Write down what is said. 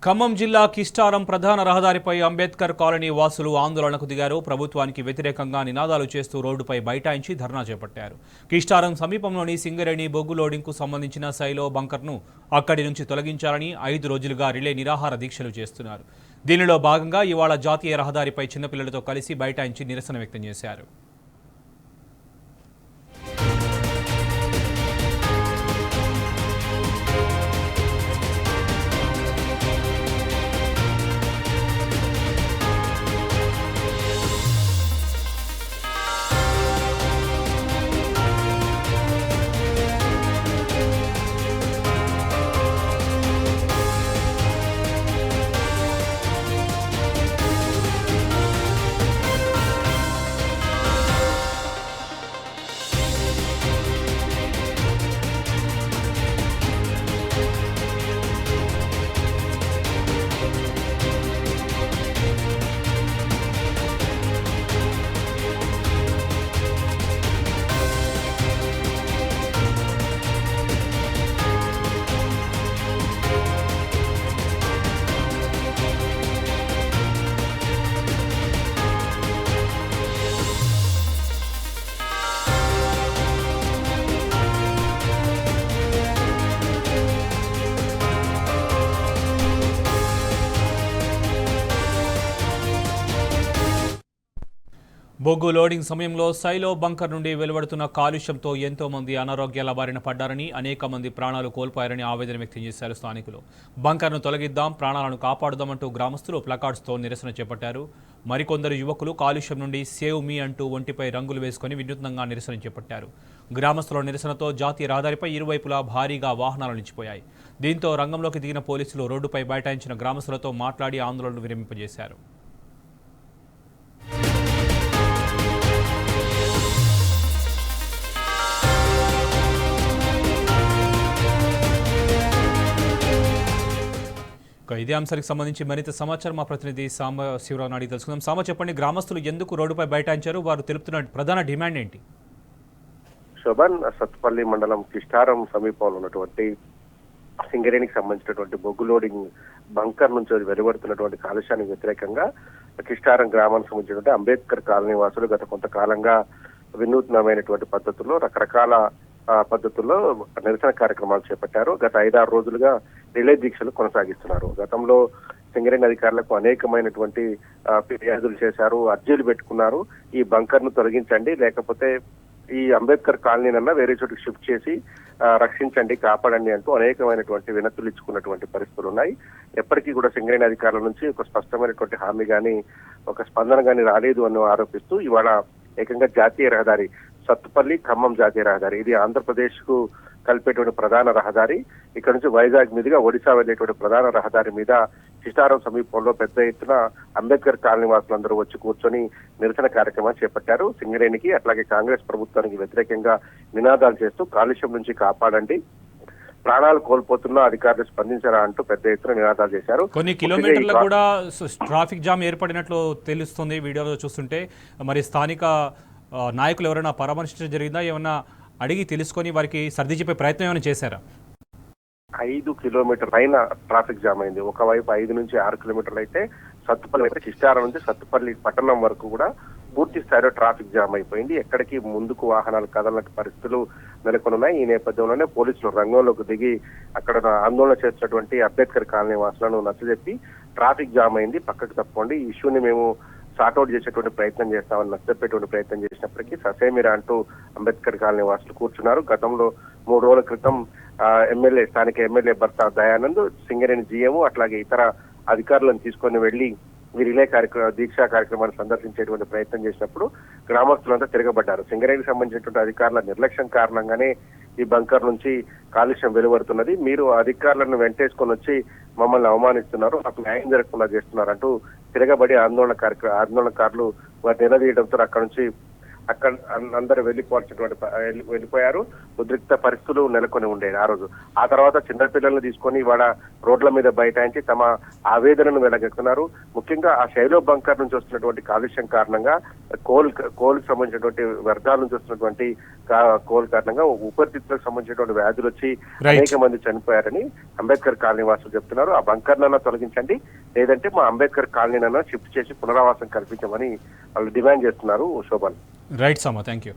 ఖమ్మం జిల్లా కిస్టారం ప్రధాన రహదారిపై అంబేద్కర్ కాలనీ వాసులు ఆందోళనకు దిగారు. ప్రభుత్వానికి వ్యతిరేకంగా నినాదాలు చేస్తూ రోడ్డుపై బైఠాయించి ధర్నా చేపట్టారు. కిస్టారం సమీపంలోని సింగరేణి బొగ్గు లోడింగ్కు సంబంధించిన సైలో బంకర్ను అక్కడి నుంచి తొలగించాలని 5 రోజులుగా రిలే నిరాహార దీక్షలు చేస్తున్నారు. దీనిలో భాగంగా ఇవాళ జాతీయ రహదారిపై చిన్నపిల్లలతో కలిసి బైఠాయించి నిరసన వ్యక్తం చేశారు. బొగ్గు లోడింగ్ సమయంలో సైలో బంకర్ నుండి వెలువడుతున్న కాలుష్యంతో ఎంతో మంది అనారోగ్యాల బారిన పడ్డారని, అనేక మంది ప్రాణాలు కోల్పోయారని ఆవేదన వ్యక్తం చేశారు స్థానికులు. బంకర్ను తొలగిద్దాం, ప్రాణాలను కాపాడుదామంటూ గ్రామస్తులు ప్లకార్డ్స్తో నిరసన చేపట్టారు. మరికొందరు యువకులు కాలుష్యం నుండి సేవ్ మీ అంటూ ఒంటిపై రంగులు వేసుకుని వినూత్నంగా నిరసన చేపట్టారు. గ్రామస్తుల నిరసనతో జాతీయ రహదారిపై ఇరువైపులా భారీగా వాహనాలు నిలిచిపోయాయి. దీంతో రంగంలోకి దిగిన పోలీసులు రోడ్డుపై బైఠాయించిన గ్రామస్తులతో మాట్లాడి ఆందోళనలు విరమింపజేశారు. ఇదే అంశానికి సంబంధించి మరింత సమాచారం మా ప్రతినిధి సాంబ శివరావు అడిగి తెలుసుకుందాం. సాంబ, చెప్పండి, గ్రామస్తులు ఎందుకు రోడ్డుపై బైఠాయించారు? వారు తెలుపుతున్న ప్రధాన డిమాండ్ ఏంటి? శోభన్, సత్తుపల్లి మండలం కిస్టారం సమీపంలో ఉన్నటువంటి సింగరేణికి సంబంధించినటువంటి బొగ్గు లోడింగ్ బంకర్ నుంచి వెలువడుతున్నటువంటి కాలుష్యానికి వ్యతిరేకంగా కిస్టారం గ్రామానికి సంబంధించినటువంటి అంబేద్కర్ కాలనీ వాసులు గత కొంతకాలంగా వినూత్నమైనటువంటి పద్ధతుల్లో రకరకాల పద్ధతుల్లో నిరసన కార్యక్రమాలు చేపట్టారు. గత 5-6 రోజులుగా రిలే దీక్షలు కొనసాగిస్తున్నారు. గతంలో సింగరేణి అధికారులకు అనేకమైనటువంటి ఫిర్యాదులు చేశారు, అర్జీలు పెట్టుకున్నారు. ఈ బంకర్ ను తొలగించండి, లేకపోతే ఈ అంబేద్కర్ కాలనీనన్నా వేరే చోటుకి షిఫ్ట్ చేసి రక్షించండి, కాపాడండి అంటూ అనేకమైనటువంటి వినతులు ఇచ్చుకున్నటువంటి పరిస్థితులు ఉన్నాయి. ఎప్పటికీ కూడా సింగరేణి అధికారుల నుంచి ఒక స్పష్టమైనటువంటి హామీ గానీ ఒక స్పందన గానీ రాలేదు అని ఆరోపిస్తూ ఇవాళ ఏకంగా జాతీయ రహదారి సత్తుపల్లి ఖమ్మం జాతీయ రహదారి, ఇది ఆంధ్రప్రదేశ్ కు కలిపేటువంటి ప్రధాన రహదారి. ఇక్కడ నుంచి వైజాగ్ మీదుగా ఒడిశా వెళ్లేటువంటి ప్రధాన రహదారి మీద కిస్టారం సమీపంలో పెద్ద ఎత్తున అంబేద్కర్ కాలనీ వాసులందరూ వచ్చి కూర్చొని నిరసన కార్యక్రమాలు చేపట్టారు. సింగరేణికి అట్లాగే కాంగ్రెస్ ప్రభుత్వానికి వ్యతిరేకంగా నినాదాలు చేస్తూ కాలుష్యం నుంచి కాపాడండి, ప్రాణాలు కోల్పోతున్న అధికారులు స్పందించారా అంటూ పెద్ద ఎత్తున నినాదాలు చేశారు. కొన్ని కిలోమీటర్లు కూడా ట్రాఫిక్ జామ్ ఏర్పడినట్లు తెలుస్తుంది వీడియోలో చూస్తుంటే. మరి స్థానిక నాయకులు ఎవరైనా పరామర్శించడం జరిగిందా? ఏమన్నా అడిగి తెలుసుకొని వారికి సర్ది చెప్పే ప్రయత్నం ఏమైనా చేశారా? 5 కిలోమీటర్ల పైన ట్రాఫిక్ జామ్ అయింది. ఒకవైపు 5 నుంచి 6 కిలోమీటర్లు అయితే సత్తుపల్లి అయితే కిస్టారం నుంచి సత్తుపల్లి పట్టణం వరకు కూడా పూర్తి స్థాయిలో ట్రాఫిక్ జామ్ అయిపోయింది. ఎక్కడికి ముందుకు వాహనాలు కదలని పరిస్థితులు నెలకొన్నాయి. ఈ నేపథ్యంలోనే పోలీసులు రంగంలోకి దిగి అక్కడ ఆందోళన చేస్తున్నటువంటి అంబేద్కర్ కాలనీ వాసులను నచ్చజెప్పి ట్రాఫిక్ జామ్ అయింది, పక్కకు తప్పుకోండి, ఈ ఇష్యూని మేము సార్ట్అవుట్ చేసేటువంటి ప్రయత్నం చేస్తామని నచ్చపెట్టేటువంటి ప్రయత్నం చేసినప్పటికీ ససేమిరా అంటూ అంబేద్కర్ కాలనీ వాసులు కూర్చున్నారు. గతంలో 3 రోజుల క్రితం స్థానిక ఎమ్మెల్యే భర్త దయానంద్, సింగరేణి జీఎం అట్లాగే ఇతర అధికారులను తీసుకొని వెళ్లి ఈ రిలే దీక్షా కార్యక్రమాన్ని సందర్శించేటువంటి ప్రయత్నం చేసినప్పుడు గ్రామస్తులంతా తిరగబడ్డారు. సింగరేణికి సంబంధించినటువంటి అధికారుల నిర్లక్ష్యం కారణంగానే ఈ బంకర్ నుంచి కాలుష్యం వెలువడుతున్నది, మీరు అధికారులను వెంటేసుకొని వచ్చి మమ్మల్ని అవమానిస్తున్నారు, మాకు న్యాయం జరగకుండా చేస్తున్నారంటూ తిరగబడి ఆందోళనకారులు వారిని నిలదీయడంతో అక్కడ నుంచి అక్కడ అందరూ వెళ్ళిపోయారు. ఉద్రిక్త పరిస్థితులు నెలకొని ఉండేది ఆ రోజు. ఆ తర్వాత చిన్నపిల్లల్ని తీసుకొని ఇవాళ రోడ్ల మీద బైఠాయించి తమ ఆవేదనను వెలగెత్తున్నారు. ముఖ్యంగా ఆ శైలో బంకర్ నుంచి వస్తున్నటువంటి కాలుష్యం కారణంగా కోల్ సంబంధించినటువంటి వ్యర్థాల నుంచి వస్తున్నటువంటి కోల్ కారణంగా ఊపిరితిత్తులకు సంబంధించినటువంటి వ్యాధులు వచ్చి అనేక మంది చనిపోయారని అంబేద్కర్ కాలనీ వాసులు చెప్తున్నారు. ఆ బంకర్నన్నా తొలగించండి, లేదంటే మా అంబేద్కర్ కాలనీనన్నా షిఫ్ట్ చేసి పునరావాసం కల్పించమని వాళ్ళు డిమాండ్ చేస్తున్నారు. శోభన్. రైట్ సమా, థ్యాంక్ యూ.